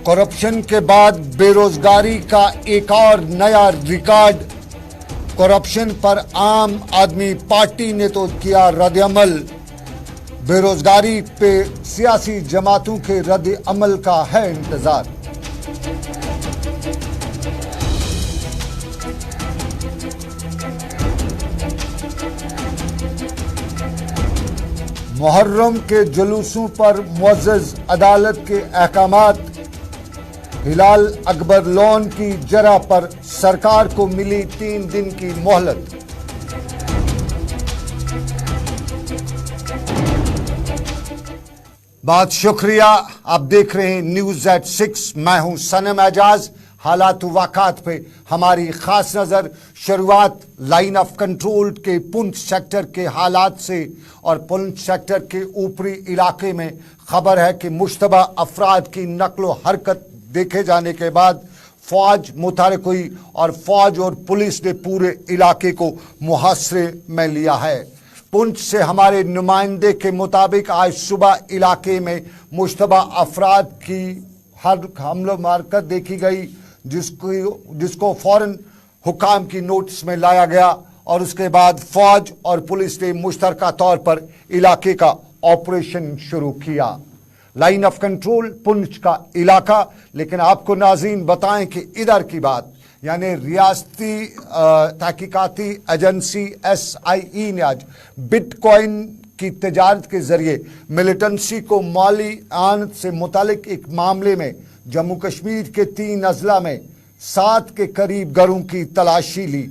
Corruption के बाद बेरोजगारी का एक और नया रिकॉर्ड। करप्शन पर आम आदमी पार्टी ने तो किया रद्द-ए-अमल। बेरोजगारी पे सियासी जमातों के रद्द-ए-अमल का है इंतजार। मुहर्रम के जुलूसों पर मुअज़्ज़ज़ अदालत के अहकामात। हिलाल अकबर लोन की जरा पर सरकार को मिली 3 दिन की मोहलत। बहुत शुक्रिया, आप देख रहे हैं न्यूज़ एट 6। मैं हूं सनम एजाज। हालात वाक़ात पे हमारी खास नज़र। शुरुआत लाइन ऑफ कंट्रोल के पुंछ सेक्टर के हालात से, और पुंछ सेक्टर के ऊपरी इलाके में खबर है कि मुश्तबा अफराद की नकलो हरकत देखे जाने के बाद फौज मुतहरिक हुई और फौज और पुलिस ने पूरे इलाके को मुहासरे में लिया है। पुंछ से हमारे नुमाइंदे के मुताबिक आज सुबह इलाके में मुश्तबा अफराद की हर हमलो मारकत देखी गई, जिसको फौरन हुकाम की नोटिस में लाया गया और उसके बाद फौज और पुलिस ने मुश्तरका तौर पर इलाके का ऑपरेशन शुरू किया। लाइन ऑफ कंट्रोल पुंछ का इलाका। लेकिन आपको नाज़रीन बताएं कि इधर की बात, यानी रियासती तहकीकाती एजेंसी SIE ने आज बिटकॉइन की तजारत के जरिए मिलिटेंसी को माली आनत से मुतालिक एक मामले में जम्मू कश्मीर के 3 अजला में 7 के करीब घरों की तलाशी ली।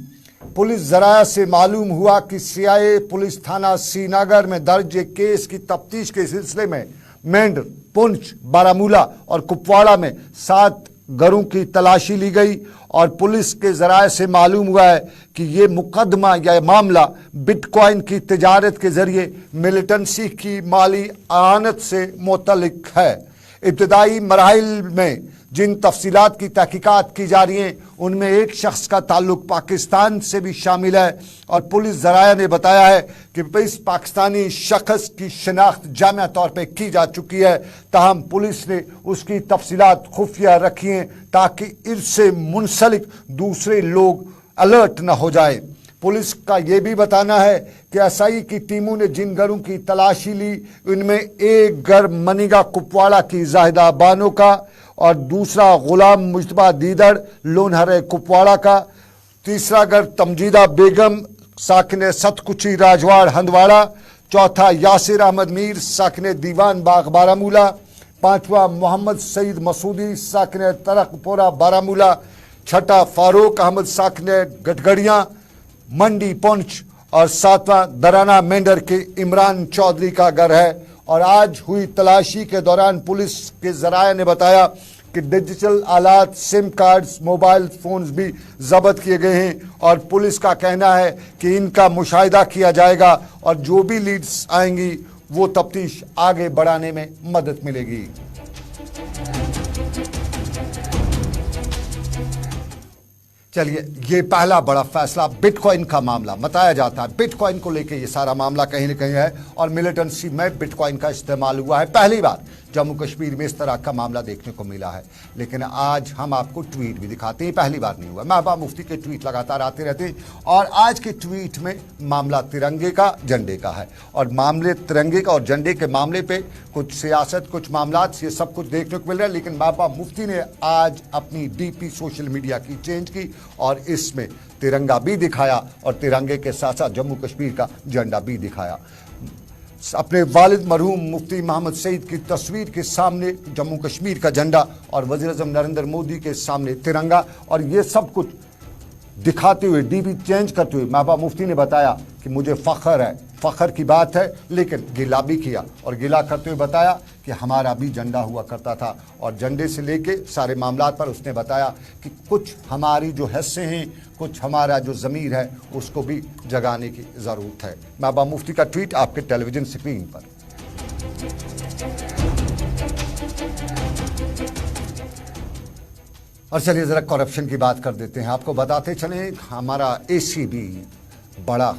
पुलिस जराया से मालूम हुआ कि CIA पुलिस थाना श्रीनगर में दर्ज एक केस की तफ्तीश के सिलसिले में मेंढर, पुंछ, बारामूला और कुपवाड़ा में 7 घरों की तलाशी ली गई और पुलिस के जराये से मालूम हुआ है कि ये मुकदमा या मामला बिटकॉइन की तजारत के जरिए मिलिटेंसी की माली आनत से मुतल्लिक है। इब्तदाई मराहिल में जिन तफसीलात की तहकीकात की जा रही हैं उनमें एक शख्स का ताल्लुक पाकिस्तान से भी शामिल है और पुलिस ज़राया ने बताया है कि इस पाकिस्तानी शख्स की शनाख्त जामिया तौर पर की जा चुकी है, ताहम पुलिस ने उसकी तफसीलात खुफिया रखी हैं ताकि इससे मुंसलिक दूसरे लोग अलर्ट न हो जाए। पुलिस का यह भी बताना है कि SI की टीमों ने जिन घरों की तलाशी ली उनमें एक घर मनिगा कुपवाड़ा की जाहिदा बानो का और दूसरा गुलाम मुश्तबा दीदड़ लोनहरे कुपवाड़ा का, तीसरा घर तमजीदा बेगम साकिन सतकुची राजवाड़ हंदवाड़ा, चौथा यासिर अहमद मीर साकिन दीवान बाग बारामूला, पांचवा मोहम्मद सईद मसूदी साकिन तरकपोरा बारामूला, छठा फारूक अहमद साकिन गटगड़ियाँ मंडी पुंछ और 7वां दराना मेंढर के इमरान चौधरी का घर है। और आज हुई तलाशी के दौरान पुलिस के जराये ने बताया कि डिजिटल आलात, सिम कार्ड्स, मोबाइल फोन्स भी जब्त किए गए हैं और पुलिस का कहना है कि इनका मुशाहिदा किया जाएगा और जो भी लीड्स आएंगी वो तफ्तीश आगे बढ़ाने में मदद मिलेगी। चलिए, ये पहला बड़ा फैसला बिटकॉइन का मामला बताया जाता है। बिटकॉइन को लेके ये सारा मामला कहीं न कहीं है और मिलिटेंसी में बिटकॉइन का इस्तेमाल हुआ है। पहली बार जम्मू कश्मीर में इस तरह का मामला देखने को मिला है। लेकिन आज हम आपको ट्वीट भी दिखाते हैं, पहली बार नहीं हुआ। महबूबा मुफ्ती के ट्वीट लगातार आते रहते हैं और आज के ट्वीट में मामला तिरंगे का, झंडे का है और मामले तिरंगे का और झंडे के मामले पे कुछ सियासत, कुछ मामलात, ये सब कुछ देखने को मिल रहा है। लेकिन महबूबा मुफ्ती ने आज अपनी DP सोशल मीडिया की चेंज की और इसमें तिरंगा भी दिखाया और तिरंगे के साथ साथ जम्मू कश्मीर का झंडा भी दिखाया। अपने वालिद मरहूम मुफ्ती मोहम्मद सईद की तस्वीर के सामने जम्मू कश्मीर का झंडा और वज़ीर-ए-आज़म नरेंद्र मोदी के सामने तिरंगा, और ये सब कुछ दिखाते हुए DP चेंज करते हुए महबूबा मुफ्ती ने बताया कि मुझे फ़ख्र है, फ़ख्र की बात है, लेकिन गिला भी किया और गिला करते हुए बताया कि हमारा भी झंडा हुआ करता था और झंडे से लेके सारे मामलात पर उसने बताया कि कुछ हमारी जो हिस्से हैं, कुछ हमारा जो ज़मीर है उसको भी जगाने की ज़रूरत है। महबूबा मुफ्ती का ट्वीट आपके टेलीविज़न स्क्रीन पर। और चलिए ज़रा करप्शन की बात कर देते हैं। आपको बताते चलें, हमारा ACB बड़ा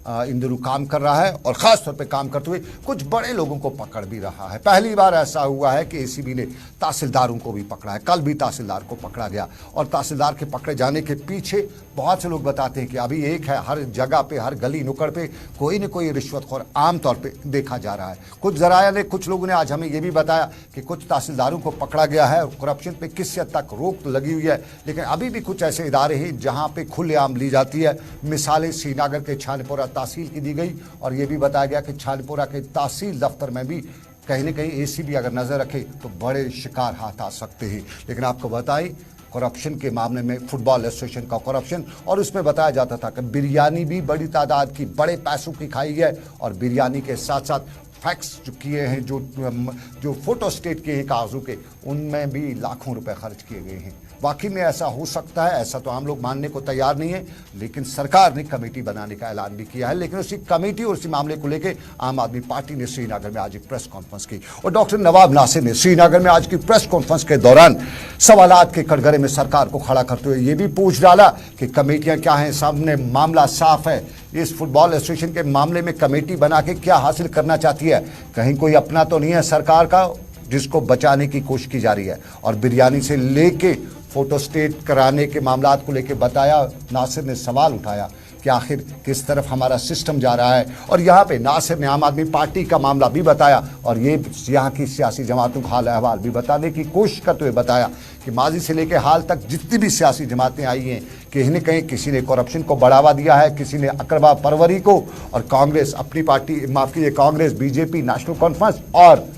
इन दिनों काम कर रहा है और ख़ास तौर पे काम करते हुए कुछ बड़े लोगों को पकड़ भी रहा है। पहली बार ऐसा हुआ है कि एसीबी ने तहसीलदारों को भी पकड़ा है। कल भी तहसीलदार को पकड़ा गया और तहसीलदार के पकड़े जाने के पीछे बहुत से लोग बताते हैं कि अभी एक है, हर जगह पे, हर गली नुक्कड़ पे कोई न कोई रिश्वतखोर आमतौर पे देखा जा रहा है। कुछ जराया ने, कुछ लोगों ने आज हमें ये भी बताया कि कुछ तहसीलदारों को पकड़ा गया है और करप्शन पे किस हद तक रोक लगी हुई है, लेकिन अभी भी कुछ ऐसे इदारे हैं जहाँ पे खुलेआम ली जाती है। मिसालें श्रीनगर के छानपुरा तहसील की दी गई और ये भी बताया गया कि छानपुरा के तहसील दफ्तर में भी कहीं न कहीं एसीबी अगर नजर रखे तो बड़े शिकार हाथ आ सकते हैं। लेकिन आपको बताएं, करप्शन के मामले में फुटबॉल एसोसिएशन का करप्शन, और उसमें बताया जाता था कि बिरयानी भी बड़ी तादाद की, बड़े पैसों की खाई है और बिरयानी के साथ साथ फैक्स जो किए हैं, जो फोटो स्टेट किए हैं कागजों के, उनमें भी लाखों रुपए खर्च किए गए हैं। वाकई में ऐसा हो सकता है? ऐसा तो हम लोग मानने को तैयार नहीं है, लेकिन सरकार ने कमेटी बनाने का ऐलान भी किया है। लेकिन उसी कमेटी और उसी मामले को लेकर आम आदमी पार्टी ने श्रीनगर में आज एक प्रेस कॉन्फ्रेंस की और डॉक्टर नवाब नासिर ने श्रीनगर में आज की प्रेस कॉन्फ्रेंस के दौरान सवालात के कटघरे में सरकार को खड़ा करते हुए ये भी पूछ डाला कि कमेटियां क्या हैं, सामने मामला साफ है। इस फुटबॉल एसोसिएशन के मामले में कमेटी बना के क्या हासिल करना चाहती है? कहीं कोई अपना तो नहीं है सरकार का जिसको बचाने की कोशिश की जा रही है? और बिरयानी से लेके फोटो स्टेट कराने के मामलात को लेके बताया, नासिर ने सवाल उठाया कि आखिर किस तरफ हमारा सिस्टम जा रहा है। और यहाँ पे नासिर ने आम आदमी पार्टी का मामला भी बताया और ये यहाँ की सियासी जमातों का हाल अहवाल भी बताने की कोशिश करते हुए बताया कि माजी से लेकर हाल तक जितनी भी सियासी जमातें आई हैं, कहीं न कहीं किसी ने करप्शन को बढ़ावा दिया है, किसी ने अकरबा परवरी को, और कांग्रेस अपनी पार्टी, माफ कीजिए, कांग्रेस, बीजेपी, नेशनल कॉन्फ्रेंस और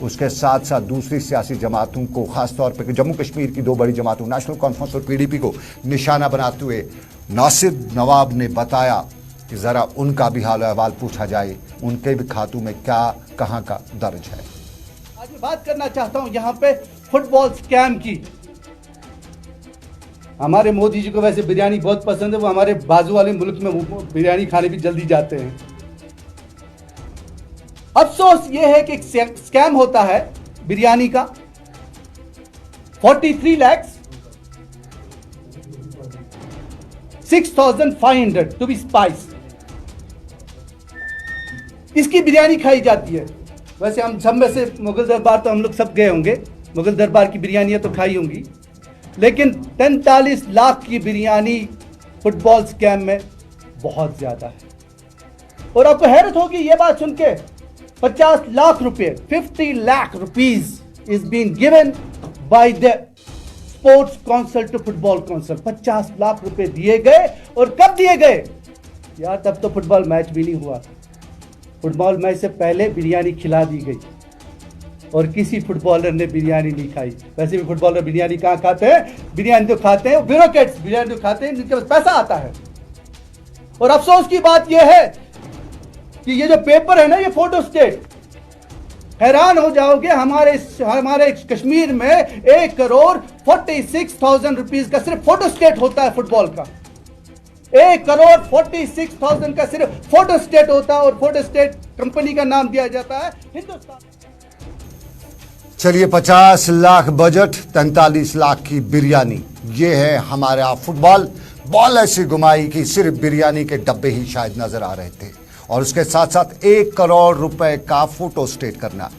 उसके साथ साथ दूसरी सियासी जमातों को, खासतौर पर जम्मू कश्मीर की दो बड़ी जमातों नेशनल कॉन्फ्रेंस और पीडीपी को निशाना बनाते हुए नासिर नवाब ने बताया कि ज़रा उनका भी हाल अहवाल पूछा जाए, उनके भी खातों में क्या कहाँ का दर्ज है। आज मैं बात करना चाहता हूँ यहाँ पे फुटबॉल स्कैम की। हमारे मोदी जी को वैसे बिरयानी बहुत पसंद है, वो हमारे बाजू वाले मुल्क में बिरयानी खाने भी जल्दी जाते हैं। अफसोस ये है कि एक स्कैम होता है बिरयानी का, 43 lakhs 6,500 टू बी स्पाइस, इसकी बिरयानी खाई जाती है। वैसे हम सब में से मुगल दरबार तो हम लोग सब गए होंगे, मुगल दरबार की बिरयानियां तो खाई होंगी, लेकिन 43 लाख की बिरयानी फुटबॉल स्कैम में बहुत ज्यादा है। और आपको हैरत होगी ये बात सुन के, 50 लाख रुपए, 50 lakh rupees is being given by the sports council to football council. 50 lakh रुपए दिए गए, और कब दिए गए यार? तब तो फुटबॉल मैच भी नहीं हुआ। फुटबॉल मैच से पहले बिरयानी खिला दी गई और किसी फुटबॉलर ने बिरयानी नहीं खाई। वैसे भी फुटबॉलर बिरयानी कहाँ खाते हैं? बिरयानी तो खाते हैं ब्यूरोक्रेट्स, बिरयानी तो खाते हैं जिनके पास पैसा आता है। और अफसोस की बात यह है कि ये जो पेपर है ना, ये फोटो स्टेट, हैरान हो जाओगे, हमारे कश्मीर में 1,46,000 रुपीस का सिर्फ फोटो स्टेट होता है फुटबॉल का। 1,46,000 का सिर्फ फोटो स्टेट होता है, और फोटो स्टेट कंपनी का नाम दिया जाता है हिंदुस्तान। चलिए, 50 लाख बजट, 43 लाख की बिरयानी, ये है हमारा फुटबॉल। बॉल ऐसी घुमाई कि सिर्फ बिरयानी के डब्बे ही शायद नजर आ रहे थे, और उसके साथ साथ 1 करोड़ रुपए का फोटो स्टेट करना।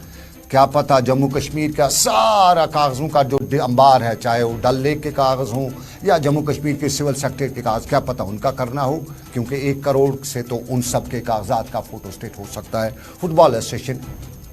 क्या पता जम्मू कश्मीर का सारा कागजों का जो अंबार है, चाहे वो डल लेक के कागज हों या जम्मू कश्मीर के सिविल सेक्रेटरी के कागज, क्या पता उनका करना हो, क्योंकि 1 करोड़ से तो उन सब के कागजात का फोटो स्टेट हो सकता है। फुटबॉल एसोसिएशन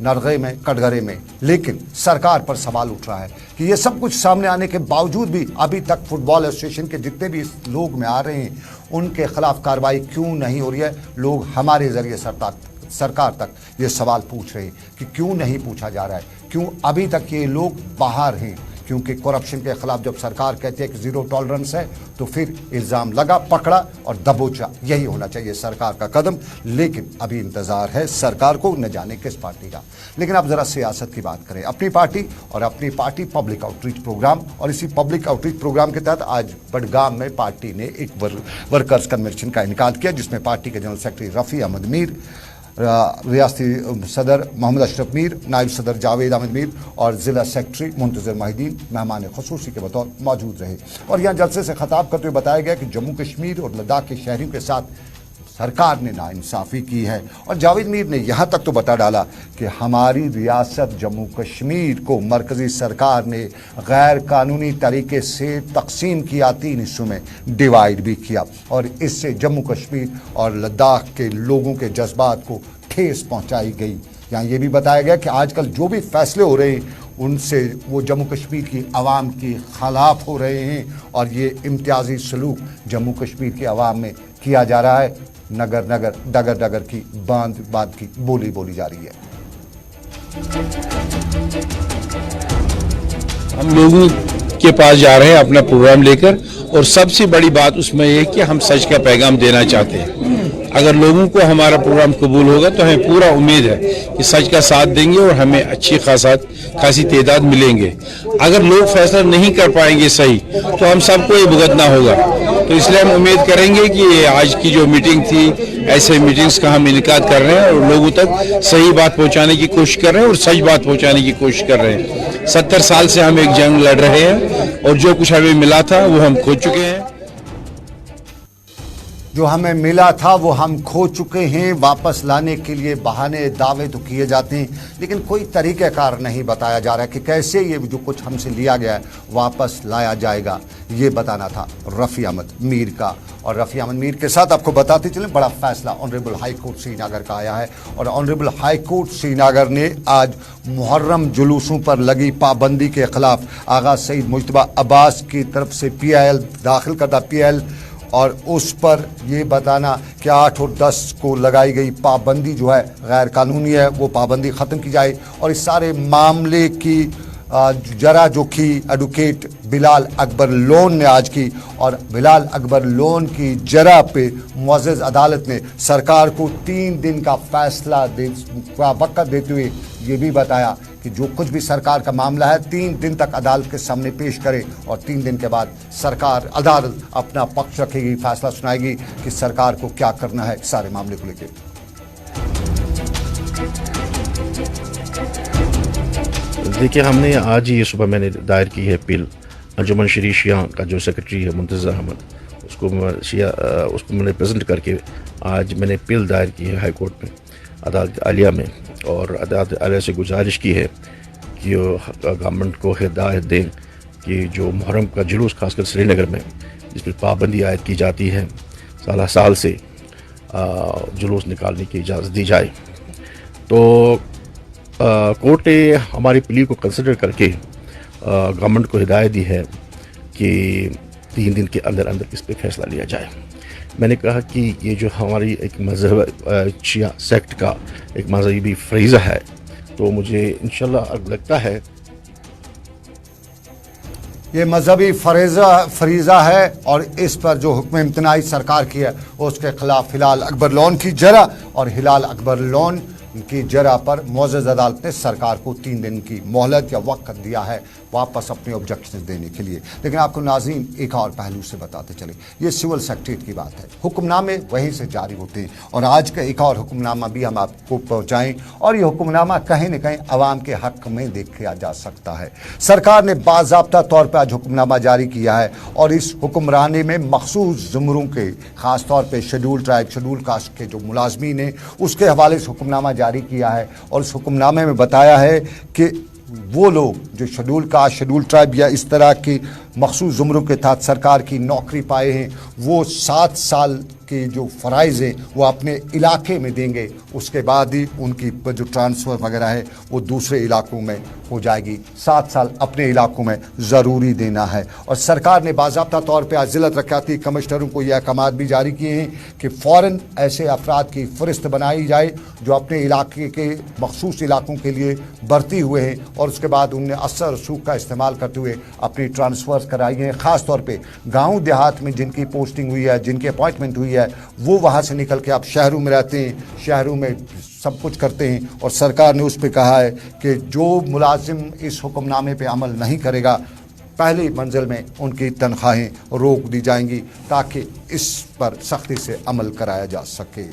नरगे में, कटघरे में, लेकिन सरकार पर सवाल उठ रहा है कि ये सब कुछ सामने आने के बावजूद भी अभी तक फुटबॉल एसोसिएशन के जितने भी लोग में आ रहे हैं, उनके खिलाफ कार्रवाई क्यों नहीं हो रही है। लोग हमारे जरिए सरकार तक ये सवाल पूछ रहे हैं कि क्यों नहीं पूछा जा रहा है, क्यों अभी तक ये लोग बाहर हैं। क्योंकि करप्शन के खिलाफ जब सरकार कहती है कि जीरो टॉलरेंस है, तो फिर इल्ज़ाम लगा, पकड़ा और दबोचा। यही होना चाहिए सरकार का कदम, लेकिन अभी इंतज़ार है सरकार को, न जाने किस पार्टी का। लेकिन अब ज़रा सियासत की बात करें। अपनी पार्टी और अपनी पार्टी पब्लिक आउटरीच प्रोग्राम, और इसी पब्लिक आउटरीच प्रोग्राम के तहत आज बडगाम में पार्टी ने एक वर्कर्स कन्वेंशन का इनेकाद किया, जिसमें पार्टी के जनरल सेक्रेटरी रफ़ी अहमद मीर, रियासती सदर मोहम्मद अशरफ मीर, नायब सदर जावेद अहमद मीर और ज़िला सेक्रेटरी मुंतज़िर महिदीन मेहमान ख़ुसूसी के बतौर मौजूद रहे। और यहाँ जलसे से खिताब करते हुए बताया गया कि जम्मू कश्मीर और लद्दाख के शहरियों के साथ सरकार ने नाइंसाफ़ी की है। और जावेद मीर ने यहाँ तक तो बता डाला कि हमारी रियासत जम्मू कश्मीर को मरकज़ी सरकार ने गैर कानूनी तरीके से तकसीम किया, 3 हिस्सों में डिवाइड भी किया, और इससे जम्मू कश्मीर और लद्दाख के लोगों के जज्बात को ठेस पहुँचाई गई। यहाँ ये भी बताया गया कि आजकल जो भी फैसले हो रहे हैं उनसे वो जम्मू कश्मीर की आवाम के ख़िलाफ़ हो रहे हैं, और ये इम्तियाजी सलूक जम्मू कश्मीर की आवाम में किया जा रहा है। नगर नगर डगर डगर की बांध बांध की बोली बोली जा रही है। हम लोगों के पास जा रहे हैं अपना प्रोग्राम लेकर, और सबसे बड़ी बात उसमें यह है कि हम सच का पैगाम देना चाहते हैं। अगर लोगों को हमारा प्रोग्राम कबूल होगा तो हमें पूरा उम्मीद है कि सच का साथ देंगे और हमें अच्छी खासी तादाद मिलेंगे। अगर लोग फैसला नहीं कर पाएंगे सही तो हम सबको ये भुगतना होगा। तो इसलिए हम उम्मीद करेंगे कि आज की जो मीटिंग थी, ऐसे मीटिंग्स का हम इनेकाद कर रहे हैं और लोगों तक सही बात पहुंचाने की कोशिश कर रहे हैं और सच बात पहुंचाने की कोशिश कर रहे हैं। 70 साल से हम एक जंग लड़ रहे हैं और जो कुछ हमें मिला था वो हम खो चुके हैं। जो हमें मिला था वो हम खो चुके हैं। वापस लाने के लिए बहाने दावे तो किए जाते हैं, लेकिन कोई तरीक़ाकार नहीं बताया जा रहा है कि कैसे ये जो कुछ हमसे लिया गया है वापस लाया जाएगा। ये बताना था रफ़ी अहमद मीर का। और रफ़ी अहमद मीर के साथ आपको बताते चलें, बड़ा फैसला ऑनरेबल हाई कोर्ट श्रीनगर का आया है, और ऑनरेबल हाई कोर्ट श्रीनगर ने आज मुहर्रम जुलूसों पर लगी पाबंदी के ख़िलाफ़ आगा सईद मुज्तबा अब्बास की तरफ से PIL दाखिल करदा PIL, और उस पर ये बताना कि 8 और 10 को लगाई गई पाबंदी जो है गैर कानूनी है, वो पाबंदी ख़त्म की जाए। और इस सारे मामले की जरा जोखी एडवोकेट बिलाल अकबर लोन ने आज की, और बिलाल अकबर लोन की जरा पे मुअज़्ज़ज़ अदालत ने सरकार को 3 दिन का फैसला का वक़्त देते हुए ये भी बताया कि जो कुछ भी सरकार का मामला है 3 दिन तक अदालत के सामने पेश करे, और 3 दिन के बाद सरकार अदालत अपना पक्ष रखेगी, फैसला सुनाएगी कि सरकार को क्या करना है सारे मामले को लेकर। देखिए, हमने आज ही सुबह मैंने दायर की है अपील अंजुमन शरी शिया का जो सेक्रेटरी है मुंतज़र अहमद, उसको मैंने प्रेजेंट करके आज मैंने अपील दायर की है हाई कोर्ट में, अदालत आलिया में, और अदालत आलिया से गुजारिश की है कि गवर्नमेंट को हिदायत दें कि जो मुहर्रम का जुलूस खासकर श्रीनगर में जिस पर पाबंदी आयद की जाती है साल से जुलूस निकालने की इजाज़त दी जाए। तो कोर्ट ने हमारी प्ली को कंसिडर करके गवर्नमेंट को हिदायत दी है कि 3 दिन के अंदर अंदर इस पर फैसला लिया जाए। मैंने कहा कि ये जो हमारी एक मज़हब शिया सेक्ट का एक मज़हबी फरीज़ा है, तो मुझे इंशाल्लाह लगता है ये मजहबी फरीज़ा है, और इस पर जो हुक्म इम्तनाई सरकार की है उसके खिलाफ हिलाल अकबर लोन की जरा, और हिलाल अकबर लोन की जरा पर मुअज़्ज़ज़ अदालत ने सरकार को 3 दिन की मोहलत या वक्त दिया है वापस अपने ऑब्जेक्शन देने के लिए। लेकिन आपको नाज़रीन एक और पहलू से बताते चले, ये सिविल सेक्रेटरीट की बात है, हुक्मनामे वहीं से जारी होते हैं, और आज का एक और हुक्मनामा भी हम आपको पहुँचाएँ, और ये हुक्मनामा कहीं न कहीं आवाम के हक़ में देखा जा सकता है। सरकार ने बाज़ाब्ता तौर पर आज हुक्मनामा जारी किया है, और इस हुक्मरानी में मखसूस ज़ुमरों के ख़ास तौर पर शेड्यूल ट्राइब शेड्यूल कास्ट के जो मुलाजमीन हैं उसके हवाले से हुक्मनामा जारी किया है। और इस हुक्मनामे में बताया है कि वो लोग जो शेड्यूल कास्ट शेड्यूल ट्राइब या इस तरह की मखसूस ज़ुमरों के तहत सरकार की नौकरी पाए हैं, वो 7 साल के जो फ़राइज़ हैं वो अपने इलाके में देंगे, उसके बाद ही उनकी जो ट्रांसफ़र वगैरह है वो दूसरे इलाकों में हो जाएगी। 7 साल अपने इलाकों में ज़रूरी देना है। और सरकार ने बाज़ाब्ता तौर पर आज ज़िला तरक्याती कमिश्नरों को यह अहकामात भी जारी किए हैं कि फ़ौरन ऐसे अफराद की फ़हरिस्त बनाई जाए जो अपने इलाके के मखसूस इलाकों के लिए भर्ती हुए हैं, और उसके बाद उनने असर रसूख का इस्तेमाल करते हुए अपनी ट्रांसफ़र कराई हैं। ख़ास तौर पे गांव देहात में जिनकी पोस्टिंग हुई है, जिनकी अपॉइंटमेंट हुई है, वो वहाँ से निकल के आप शहरों में रहते हैं, शहरों में सब कुछ करते हैं। और सरकार ने उस पर कहा है कि जो मुलाजिम इस हुक्मनामे पे अमल नहीं करेगा, पहली मंजिल में उनकी तनख्वाहें रोक दी जाएंगी, ताकि इस पर सख्ती से अमल कराया जा सके।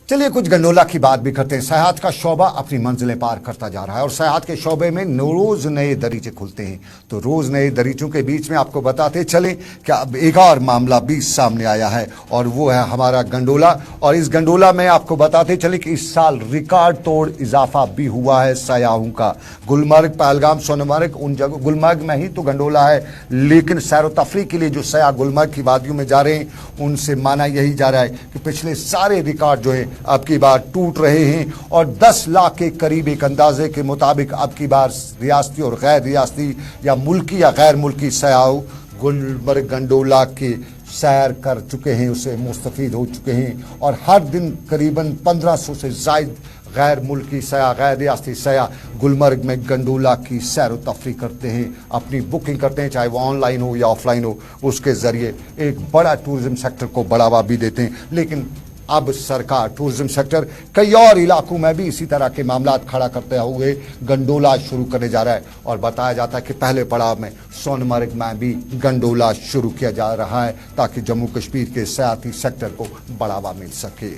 चलिए कुछ गंडोला की बात भी करते हैं। सयाहत का शोबा अपनी मंजिलें पार करता जा रहा है और सयाहत के शोबे में रोज नए दरीचे खुलते हैं। तो रोज नए दरीचों के बीच में आपको बताते चलें कि अब एक और मामला भी सामने आया है और वो है हमारा गंडोला। और इस गंडोला में आपको बताते चले कि इस साल रिकॉर्ड तोड़ इजाफा भी हुआ है सयाहों का। गुलमर्ग, पहलगाम, सोनमर्ग, उन जगह गुलमर्ग में ही तो गंडोला है, लेकिन सैर तफरी के लिए जो सयाह गुलमर्ग की वादियों में जा रहे हैं उनसे माना यही जा रहा है कि पिछले सारे रिकॉर्ड जो है अब की बार टूट रहे हैं और 10 लाख के करीब एक अंदाजे के मुताबिक अब की बार रियासती और गैर रियासती या मुल्की या गैर मुल्की सयाह गुलमर्ग गंडोला के सैर कर चुके हैं, उससे मुस्तफीद हो चुके हैं। और हर दिन करीबन 1500 से ज़ायद गैर मुल्की सयाह, गैर रियासती सयाह गुलमर्ग में गंडोला की सैर व तफरी करते हैं, अपनी बुकिंग करते हैं, चाहे वो ऑनलाइन हो या ऑफलाइन हो, उसके ज़रिए एक बड़ा टूरिज़्म सेक्टर को बढ़ावा भी देते हैं। लेकिन अब सरकार टूरिज्म सेक्टर कई और इलाकों में भी इसी तरह के मामला खड़ा करते हुए गंडोला शुरू करने जा रहा है और बताया जाता है कि पहले पड़ाव में सोनमर्ग में भी गंडोला शुरू किया जा रहा है ताकि जम्मू कश्मीर के सयाहती सेक्टर को बढ़ावा मिल सके।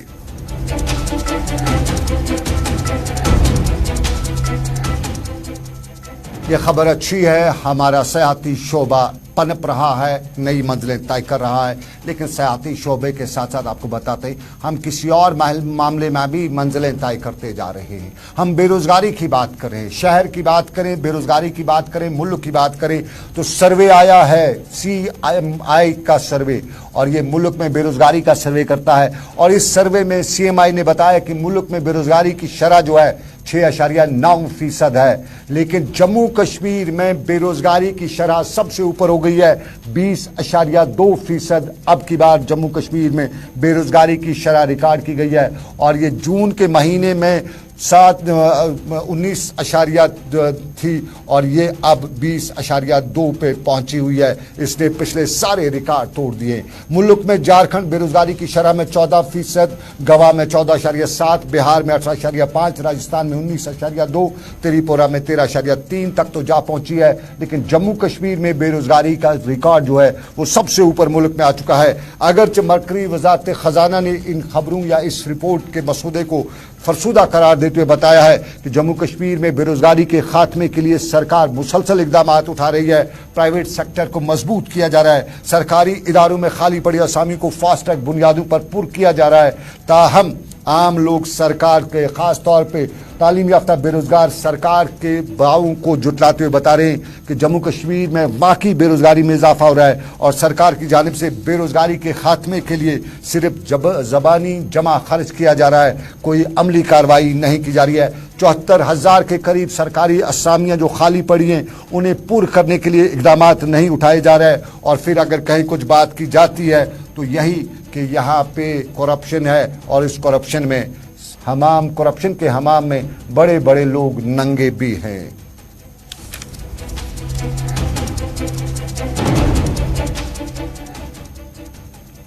ये खबर अच्छी है, हमारा सयाहती शोबा पनप रहा है, नई मंजिलें तय कर रहा है। लेकिन सयाहती शोबे के साथ साथ आपको बताते हैं हम किसी और मामले में भी मंजिलें तय करते जा रहे हैं। हम बेरोजगारी की बात करें, शहर की बात करें, बेरोजगारी की बात करें, मुल्क की बात करें तो सर्वे आया है CMI का सर्वे और ये मुल्क में बेरोजगारी का सर्वे करता है। और इस सर्वे में CMI ने बताया कि मुल्क में बेरोजगारी की शरह जो है 6.9% है, लेकिन जम्मू कश्मीर में बेरोजगारी की शरह सबसे ऊपर हो गई है 20.2%। अब की बार जम्मू कश्मीर में बेरोजगारी की शरह रिकॉर्ड की गई है और ये जून के महीने में 19 थी और ये अब 20.2 पे पहुंची हुई है। इसने पिछले सारे रिकॉर्ड तोड़ दिए। मुल्क में झारखंड बेरोजगारी की शरह में 14%, गोवा में 14.7, बिहार में 18.5, राजस्थान में 19.2, त्रिपुरा में 13.3 तक तो जा पहुंची है। लेकिन जम्मू कश्मीर में बेरोजगारी का रिकॉर्ड जो है वो सबसे ऊपर मुल्क में आ चुका है। अगरचे मरकजी वजारत खजाना ने इन खबरों या इस रिपोर्ट के मसूदे को फरसुदा करार देते हुए बताया है कि जम्मू कश्मीर में बेरोजगारी के खात्मे के लिए सरकार मुसलसल इकदाम उठा रही है। प्राइवेट सेक्टर को मजबूत किया जा रहा है, सरकारी इदारों में खाली पड़ी असामी को फास्ट ट्रैक बुनियादों पर पुर किया जा रहा है। ताहम आम लोग सरकार के खास तौर पे तालीम याफ्ता बेरोजगार सरकार के दावों को जुटलाते हुए बता रहे हैं कि जम्मू कश्मीर में वाकई बेरोजगारी में इजाफा हो रहा है और सरकार की जानिब से बेरोजगारी के खात्मे के लिए सिर्फ जबानी जमा खर्च किया जा रहा है, कोई अमली कार्रवाई नहीं की जा रही है। 74,000 के करीब सरकारी असामियाँ जो खाली पड़ी हैं उन्हें पुर करने के लिए इकदाम नहीं उठाए जा रहे हैं। और फिर अगर कहीं कुछ बात की जाती है तो यही कि यहाँ पे करप्शन है और इस करप्शन में करप्शन के हमाम में बड़े बड़े लोग नंगे भी हैं।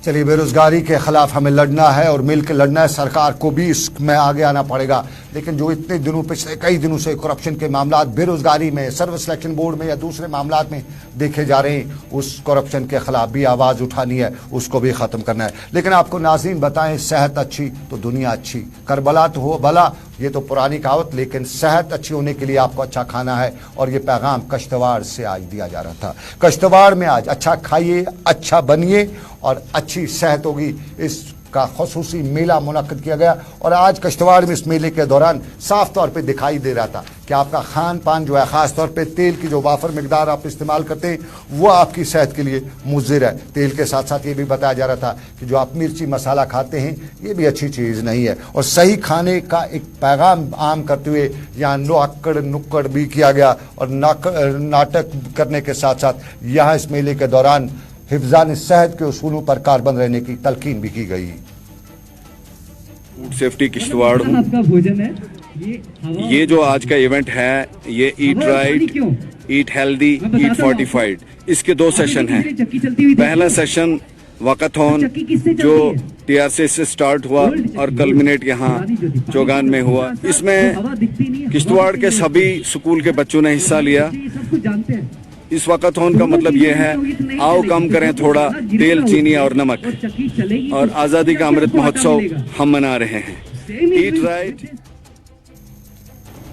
चलिए, बेरोजगारी के खिलाफ हमें लड़ना है और मिलकर लड़ना है। सरकार को भी इसमें आगे आना पड़ेगा। लेकिन जो इतने दिनों पिछले कई दिनों से करप्शन के मामला बेरोजगारी में, सर्विस सिलेक्शन बोर्ड में या दूसरे मामला में देखे जा रहे हैं, उस करप्शन के खिलाफ भी आवाज़ उठानी है, उसको भी ख़त्म करना है। लेकिन आपको नाज़रीन बताएं, सेहत अच्छी तो दुनिया अच्छी। करबला तो हो भला, ये तो पुरानी कहावत, लेकिन सेहत अच्छी होने के लिए आपको अच्छा खाना है। और ये पैगाम कश्तवाड़ से आज दिया जा रहा था। कश्तवाड़ में आज अच्छा खाइए, अच्छा बनिए और अच्छी सेहत होगी, इसका खुसूसी मेला मुनक्किद किया गया। और आज कश्तवाड़ में इस मेले के दौरान साफ तौर पे दिखाई दे रहा था कि आपका खान पान जो है, ख़ास तौर पे तेल की जो वाफर मिकदार आप इस्तेमाल करते हैं वो आपकी सेहत के लिए मुज़िर है। तेल के साथ साथ ये भी बताया जा रहा था कि जो आप मिर्ची मसाला खाते हैं ये भी अच्छी चीज़ नहीं है। और सही खाने का एक पैगाम आम करते हुए यहाँ नुक्कड़ भी किया गया और नाटक करने के साथ साथ यहाँ इस मेले के दौरान हिफ्ज़ान सेहत के उसूलों पर कारबंद रहने की तलकीन भी की गई। फूड सेफ्टी किश्तवाड़ आपका भोजन है। ये जो आज का इवेंट है ये ईट राइट, ईट हेल्दी, ईट फोर्टिफाइड, इसके 2 सेशन हैं। पहला सेशन वकाथॉन जो TRC से स्टार्ट हुआ और कल्मिनेट यहाँ चौगान में हुआ। इसमें किश्तवाड़ के सभी स्कूल के बच्चों ने हिस्सा लिया। इस वकाथॉन का मतलब ये है, आओ कम करें थोड़ा तेल, चीनी और नमक। और आज़ादी का अमृत महोत्सव हम मना रहे हैं। Eat right.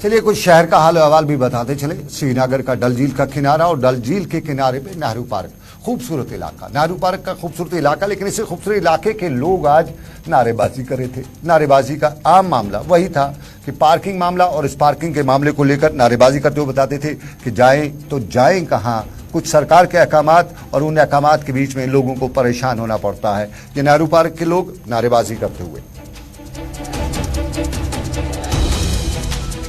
चलिए कुछ शहर का हाल अहवाल भी बताते चले। श्रीनगर का डल झील का किनारा और डल झील के किनारे पे नेहरू पार्क, खूबसूरत इलाका, नेहरू पार्क का खूबसूरत इलाका। लेकिन इसी खूबसूरत इलाके के लोग आज नारेबाजी कर रहे थे। नारेबाजी का आम मामला वही था कि पार्किंग मामला, और इस पार्किंग के मामले को लेकर नारेबाजी करते हुए बताते थे कि जाएं तो जाएं कहाँ। कुछ सरकार के अहकामात और उन अहकामात के बीच में लोगों को परेशान होना पड़ता है। ये नेहरू पार्क के लोग नारेबाजी करते हुए।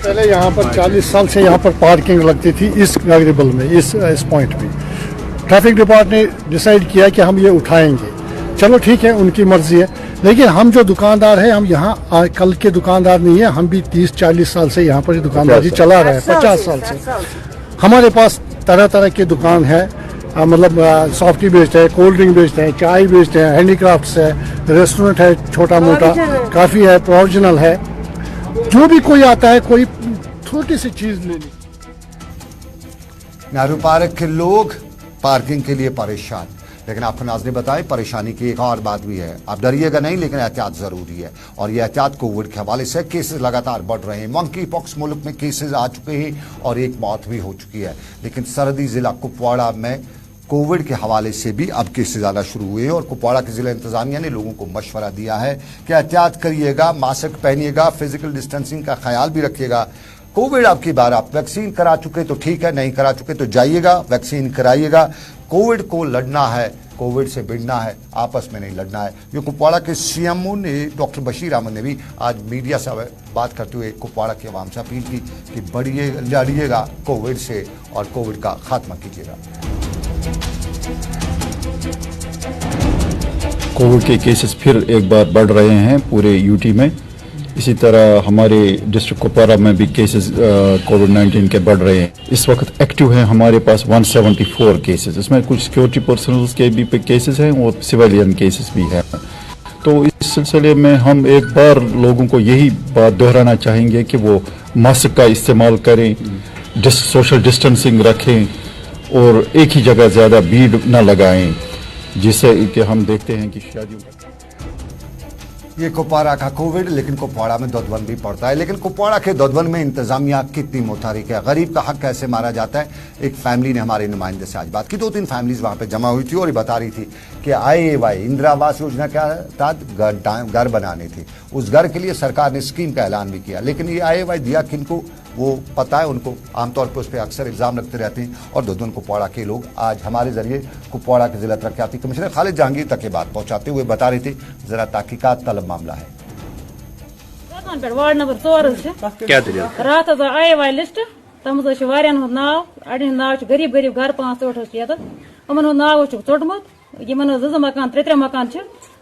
पहले यहाँ पर 40 साल से यहाँ पर पार्किंग लगती थी इस वेरिएबल में, इस पॉइंट में। ट्रैफिक डिपार्टमेंट ने डिसाइड किया कि हम ये उठाएंगे। चलो ठीक है, उनकी मर्जी है। लेकिन हम जो दुकानदार हैं, हम यहाँ कल के दुकानदार नहीं है, हम भी 30-40 साल से यहाँ पर दुकानदारी चला रहे हैं, 50 साल से। हमारे पास तरह तरह की दुकान है, मतलब सॉफ्टी बेचते हैं, कोल्ड ड्रिंक बेचते हैं, चाय बेचते हैं, हैंडीक्राफ्ट्स है, रेस्टोरेंट है, छोटा मोटा काफ़ी है, प्रोविजनल है। जो भी कोई आता है, कोई छोटी सी चीज लेनी। नेहरू पार्क के लोग पार्किंग के लिए परेशान। लेकिन आपको नाज़रीन बताएं, परेशानी की एक और बात भी है। आप डरिएगा नहीं, लेकिन एहतियात जरूरी है। और यह एहतियात कोविड के हवाले से केसेस लगातार बढ़ रहे हैं। मंकी पॉक्स मुल्क में केसेस आ चुके हैं और एक मौत भी हो चुकी है। लेकिन सरहदी जिला कुपवाड़ा में कोविड के हवाले से भी अब केसेस आना शुरू हुए हैं और कुपवाड़ा की जिला इंतजामिया ने लोगों को मशवरा दिया है कि एहतियात करिएगा, मास्क पहनिएगा, फिजिकल डिस्टेंसिंग का ख्याल भी रखिएगा। कोविड अब की बार आप वैक्सीन करा चुके तो ठीक है, नहीं करा चुके तो जाइएगा, वैक्सीन कराइएगा। कोविड को लड़ना है, कोविड से भिड़ना है, आपस में नहीं लड़ना है। ये कुपवाड़ा के सीएमओ ने, डॉक्टर बशीर अहमद ने भी आज मीडिया से बात करते हुए कुपवाड़ा की आवाम से अपील की कि बढ़िए लड़िएगा कोविड से और कोविड का खात्मा कीजिएगा। कोविड के केसेस फिर एक बार बढ़ रहे हैं पूरे यूटी में। इसी तरह हमारे डिस्ट्रिक्ट कुपवाड़ा में भी केसेस कोविड-19 के बढ़ रहे हैं। इस वक्त एक्टिव हैं हमारे पास 174 केसेस। इसमें कुछ सिक्योरिटी पर्सनल्स के भी केसेस हैं और सिविलियन केसेस भी हैं। तो इस सिलसिले में हम एक बार लोगों को यही बात दोहराना चाहेंगे कि वो मास्क का इस्तेमाल करें, सोशल डिस्टेंसिंग रखें और एक ही जगह ज़्यादा भीड़ न लगाएं, जिससे कि हम देखते हैं कि शादी ये कुपवाड़ा का कोविड। लेकिन कुपवाड़ा में दौदबंद भी पड़ता है। लेकिन कुपवाड़ा के दौदबंद में इंतजामिया कितनी मुतहरिक है। गरीब का हक कैसे मारा जाता है। एक फैमिली ने हमारे नुमाइंदे से आज बात की। 2-3 फैमिलीज वहां पे जमा हुई थी और ये बता रही थी कि IAY इंदिरा आवास योजना क्या था, घर बनाने थे। उस घर के लिए सरकार ने स्कीम का ऐलान भी किया। लेकिन ये IAY दिया किनको, वो पता है उनको। आमतौर पर उस पर अक्सर इल्ज़ाम रखते रहते हैं। और दौदबंद कुपवाड़ा के लोग आज हमारे जरिए कुपवाड़ा के जिला तरक्याती कमिश्नर खालिद जहांगीर तक ये बात पहुंचाते हुए बता रहे थे, जरा तहकीकात तलब मामला है। वार्ड नंबर 4 क्या दलील? रात IAY लिस्ट तम नाव अड़ नाव गरीब गरीब घर 5-8 ये उन नाव चोटमुत इन 2 मकान 3 मकान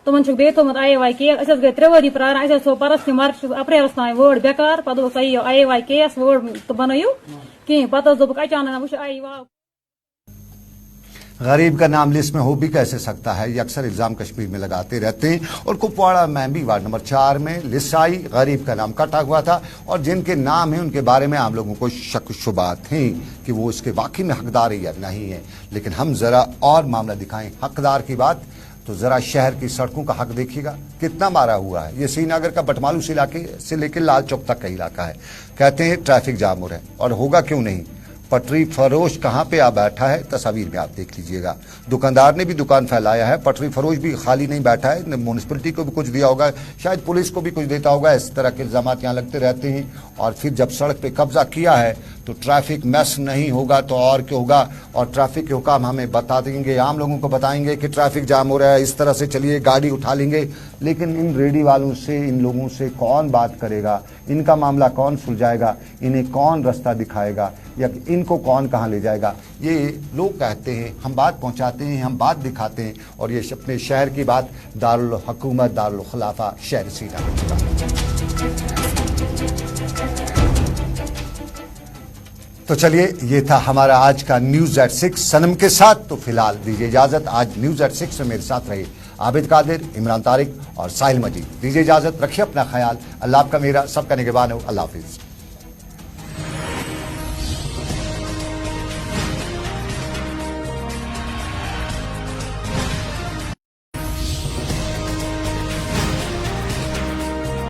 तुम बे थोमुत IAY केस गई 3 वरी प्रान थो परस मार्च अप्रैलस तान वोट बेकार पे IAY केस वोट तो बनू कहीं पे दोक अचानक वो गरीब का नाम लिस्ट में हो भी कैसे सकता है। ये अक्सर इल्ज़ाम कश्मीर में लगाते रहते हैं। और कुपवाड़ा में भी वार्ड नंबर 4 में लिस्ट आई, गरीब का नाम कटा हुआ था और जिनके नाम हैं उनके बारे में आम लोगों को शक शुबात हैं कि वो इसके वाकई में हकदार है या नहीं है। लेकिन हम जरा और मामला दिखाएं हकदार की बात, तो जरा शहर की सड़कों का हक देखिएगा कितना मारा हुआ है। ये श्रीनगर का बटमालू इलाके से लेकर लाल चौक तक का इलाका है। कहते हैं ट्रैफिक जाम हो रहा है, और होगा क्यों नहीं। पटरी फरोश कहाँ पे आ बैठा है, तस्वीर में आप देख लीजिएगा। दुकानदार ने भी दुकान फैलाया है, पटरी फरोश भी खाली नहीं बैठा है। म्यूनिसिपलिटी को भी कुछ दिया होगा, शायद पुलिस को भी कुछ देता होगा। इस तरह के इल्जाम यहाँ लगते रहते हैं। और फिर जब सड़क पे कब्जा किया है तो ट्रैफिक मैस नहीं होगा तो और क्या होगा। और ट्रैफिक के हुकाम हमें बता देंगे, आम लोगों को बताएंगे कि ट्रैफिक जाम हो रहा है, इस तरह से चलिए, गाड़ी उठा लेंगे। लेकिन इन रेडी वालों से, इन लोगों से कौन बात करेगा, इनका मामला कौन सुलझाएगा, इन्हें कौन रास्ता दिखाएगा या इनको कौन कहाँ ले जाएगा। ये लोग कहते हैं, हम बात पहुँचाते हैं, हम बात दिखाते हैं। और ये अपने शहर की बात दारुल हुकूमत, दारुल खिलाफा शहर श्रीनगर। तो चलिए, ये था हमारा आज का न्यूज़ एट 6 सनम के साथ। तो फिलहाल दीजिए इजाजत। आज न्यूज़ एट 6 में मेरे साथ रहे आबिद कादिर, इमरान तारिक और साहिल मजीद। दीजिए इजाजत, रखिए अपना ख्याल। अल्लाह आपका मेरा सबका निगहबान हो। अल्लाह हाफिज़।